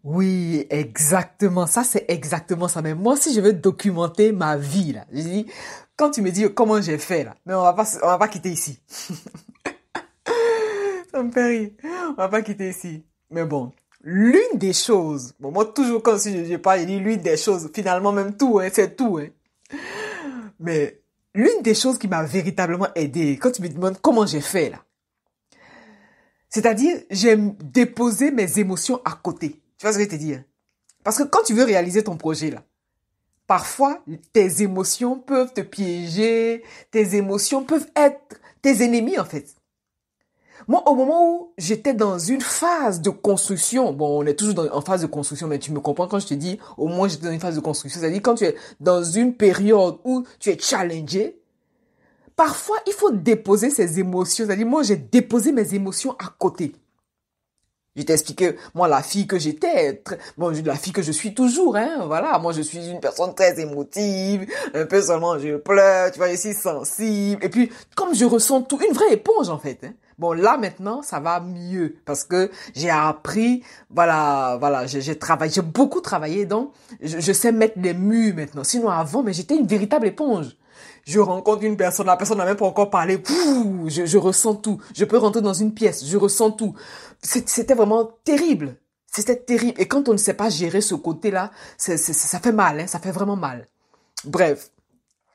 Oui, exactement. Ça, c'est exactement ça. Mais moi aussi, je veux documenter ma vie, là. Je dis, quand tu me dis comment j'ai fait, là, mais on va pas quitter ici. Ça me fait rire. On va pas quitter ici. Mais bon, l'une des choses, bon, moi, toujours quand je parle, je dis l'une des choses, finalement, même tout, hein, c'est tout, hein. Mais l'une des choses qui m'a véritablement aidé, quand tu me demandes comment j'ai fait, là, c'est-à-dire, j'ai déposé mes émotions à côté. Tu vois ce que je veux te dire? Parce que quand tu veux réaliser ton projet, là, parfois, tes émotions peuvent te piéger, tes émotions peuvent être tes ennemis, en fait. Moi, au moment où j'étais dans une phase de construction, bon, on est toujours en phase de construction, mais tu me comprends quand je te dis, au moins j'étais dans une phase de construction, c'est-à-dire quand tu es dans une période où tu es challengé, parfois il faut déposer ses émotions, c'est-à-dire moi j'ai déposé mes émotions à côté. Je t'ai expliqué, moi, la fille que j'étais, bon, la fille que je suis toujours, hein, voilà. Moi, je suis une personne très émotive, un peu seulement je pleure, tu vois, je suis sensible. Et puis, comme je ressens tout, une vraie éponge, en fait, hein. Bon, là, maintenant, ça va mieux parce que j'ai appris, voilà, j'ai travaillé, j'ai beaucoup travaillé, donc, je sais mettre les murs maintenant. Sinon, avant, mais j'étais une véritable éponge. Je rencontre une personne, la personne n'a même pas encore parlé, pouh, je ressens tout. Je peux rentrer dans une pièce, je ressens tout. C'était vraiment terrible. C'était terrible. Et quand on ne sait pas gérer ce côté-là, ça fait mal, hein, ça fait vraiment mal. Bref.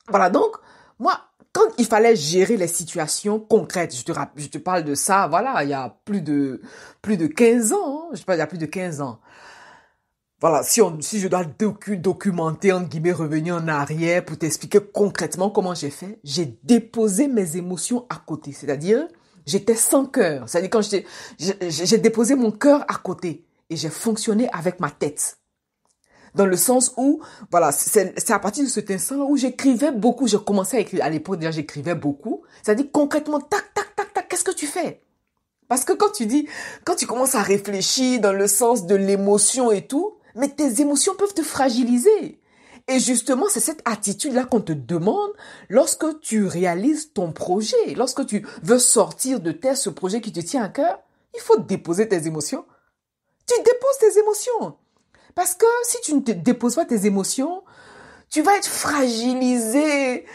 Voilà, donc, moi, quand il fallait gérer les situations concrètes, je te parle de ça, voilà, il y a plus de 15 ans, hein, je parle il y a plus de 15 ans. Voilà, si je dois documenter, entre guillemets, revenir en arrière pour t'expliquer concrètement comment j'ai fait, j'ai déposé mes émotions à côté. C'est-à-dire, j'étais sans cœur. C'est-à-dire, j'ai déposé mon cœur à côté et j'ai fonctionné avec ma tête. Dans le sens où, voilà, c'est à partir de cet instant où j'écrivais beaucoup, j'ai commencé à écrire, à l'époque déjà j'écrivais beaucoup. C'est-à-dire, concrètement, tac, tac, tac, tac, qu'est-ce que tu fais? Parce que quand tu commences à réfléchir dans le sens de l'émotion et tout, mais tes émotions peuvent te fragiliser. Et justement, c'est cette attitude-là qu'on te demande lorsque tu réalises ton projet, lorsque tu veux sortir de terre ce projet qui te tient à cœur, il faut déposer tes émotions. Tu déposes tes émotions. Parce que si tu ne te déposes pas tes émotions, tu vas être fragilisé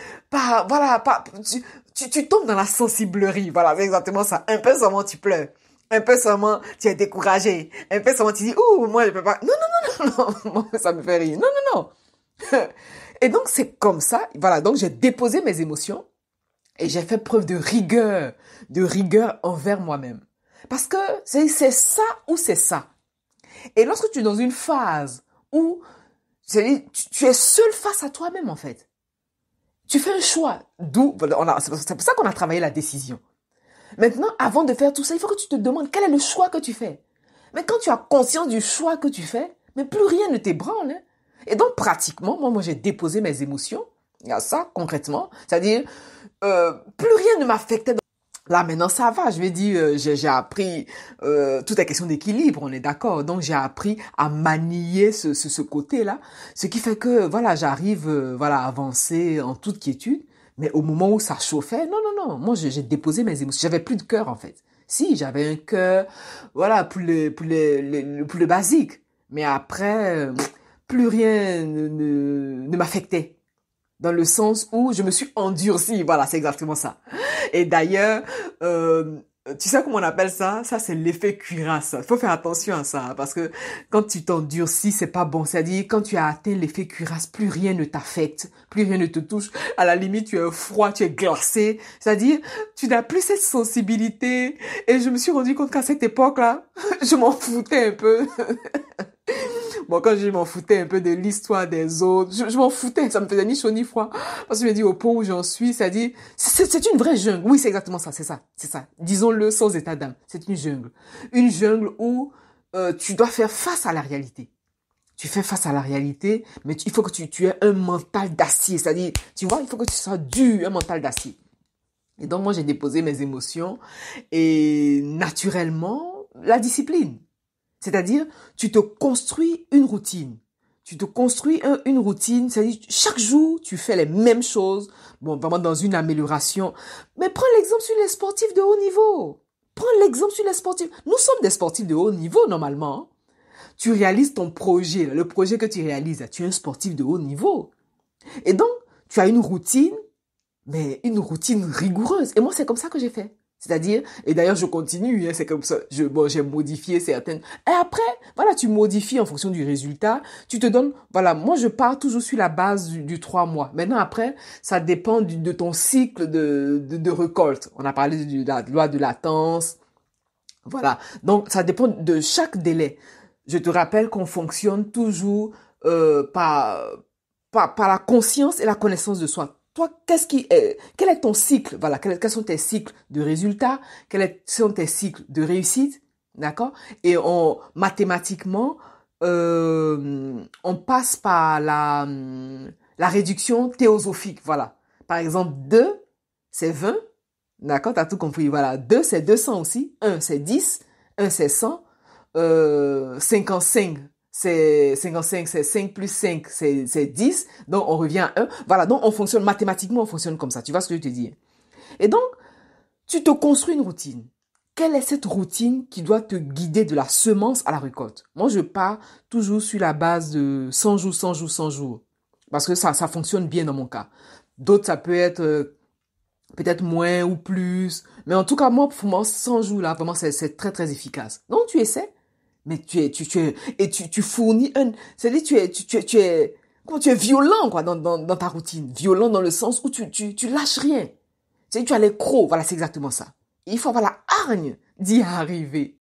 tu tombes dans la sensiblerie. Voilà, c'est exactement ça. Un peu seulement tu pleures. Un peu seulement tu es découragé. Un peu seulement tu dis, ouh, moi je peux pas. Non, non, non, non, non. Moi, ça me fait rire. Non, non, non. Et donc c'est comme ça. Voilà, donc j'ai déposé mes émotions et j'ai fait preuve de rigueur envers moi-même. Parce que c'est ça ou c'est ça. Et lorsque tu es dans une phase où tu es seul face à toi-même, en fait. Tu fais un choix. C'est pour ça qu'on a travaillé la décision. Maintenant, avant de faire tout ça, il faut que tu te demandes quel est le choix que tu fais. Mais quand tu as conscience du choix que tu fais, mais plus rien ne t'ébranle, hein. Et donc, pratiquement, moi, j'ai déposé mes émotions. Il y a ça, concrètement. C'est-à-dire, plus rien ne m'affectait. Là, maintenant, ça va. Je vais dire, j'ai appris, tout est question d'équilibre, on est d'accord. Donc, j'ai appris à manier ce côté-là. Ce qui fait que, voilà, j'arrive, voilà, à avancer en toute quiétude. Mais au moment où ça chauffait, non, non, non. Moi, j'ai déposé mes émotions. J'avais plus de cœur, en fait. Si, j'avais un cœur, voilà, pour le basique. Mais après, plus rien ne m'affectait. Dans le sens où je me suis endurcie. Voilà, c'est exactement ça. Et d'ailleurs, tu sais comment on appelle ça? Ça, c'est l'effet cuirasse. Il faut faire attention à ça, parce que quand tu t'endurcis, c'est pas bon. C'est-à-dire, quand tu as atteint l'effet cuirasse, plus rien ne t'affecte, plus rien ne te touche. À la limite, tu es froid, tu es glacé. C'est-à-dire, tu n'as plus cette sensibilité. Et je me suis rendu compte qu'à cette époque-là, je m'en foutais un peu. Bon, quand je m'en foutais un peu de l'histoire des autres, je m'en foutais, ça me faisait ni chaud ni froid. Parce que je me dis, au point où j'en suis, c'est-à-dire, c'est une vraie jungle. Oui, c'est exactement ça, c'est ça, c'est ça. Disons-le sans état d'âme. C'est une jungle. Une jungle où tu dois faire face à la réalité. Tu fais face à la réalité, mais il faut que tu aies un mental d'acier. C'est-à-dire, tu vois, il faut que tu sois dur, un mental d'acier. Et donc, moi, j'ai déposé mes émotions et naturellement, la discipline. C'est-à-dire, tu te construis une routine. Tu te construis une routine, c'est-à-dire chaque jour, tu fais les mêmes choses. Bon, vraiment dans une amélioration. Mais prends l'exemple sur les sportifs de haut niveau. Prends l'exemple sur les sportifs. Nous sommes des sportifs de haut niveau, normalement. tu réalises ton projet, le projet que tu réalises, tu es un sportif de haut niveau. Et donc, tu as une routine, mais une routine rigoureuse. Et moi, c'est comme ça que j'ai fait. C'est-à-dire, et d'ailleurs, je continue, hein, c'est comme ça. J'ai modifié certaines. Et après, voilà, tu modifies en fonction du résultat. Tu te donnes, voilà, moi, je pars toujours sur la base du 3 mois. Maintenant, après, ça dépend de ton cycle de récolte. On a parlé de la loi de latence. Voilà. Donc, ça dépend de chaque délai. Je te rappelle qu'on fonctionne toujours par la conscience et la connaissance de soi. Toi, quel est ton cycle? Voilà, quels sont tes cycles de résultats? Sont tes cycles de réussite? D'accord? Et mathématiquement, on passe par la réduction théosophique. Voilà. Par exemple, 2, c'est 20. D'accord? T'as tout compris. Voilà. 2, c'est 200 aussi. 1, c'est 10. 1, c'est 100. 55, c'est 55, c'est 5 plus 5, c'est 10. Donc, on revient à 1. Voilà. Donc, on fonctionne mathématiquement, on fonctionne comme ça. Tu vois ce que je te dis? Et donc, tu te construis une routine. Quelle est cette routine qui doit te guider de la semence à la récolte? Moi, je pars toujours sur la base de 100 jours, 100 jours, 100 jours. Parce que ça fonctionne bien dans mon cas. D'autres, ça peut être peut-être moins ou plus. Mais en tout cas, moi, pour moi, 100 jours, là, vraiment, c'est très, très efficace. Donc, tu essaies. Mais tu fournis c'est-à-dire, tu es violent, quoi, dans ta routine. Violent dans le sens où tu lâches rien. Tu as les crocs. Voilà, c'est exactement ça. Il faut avoir la hargne d'y arriver.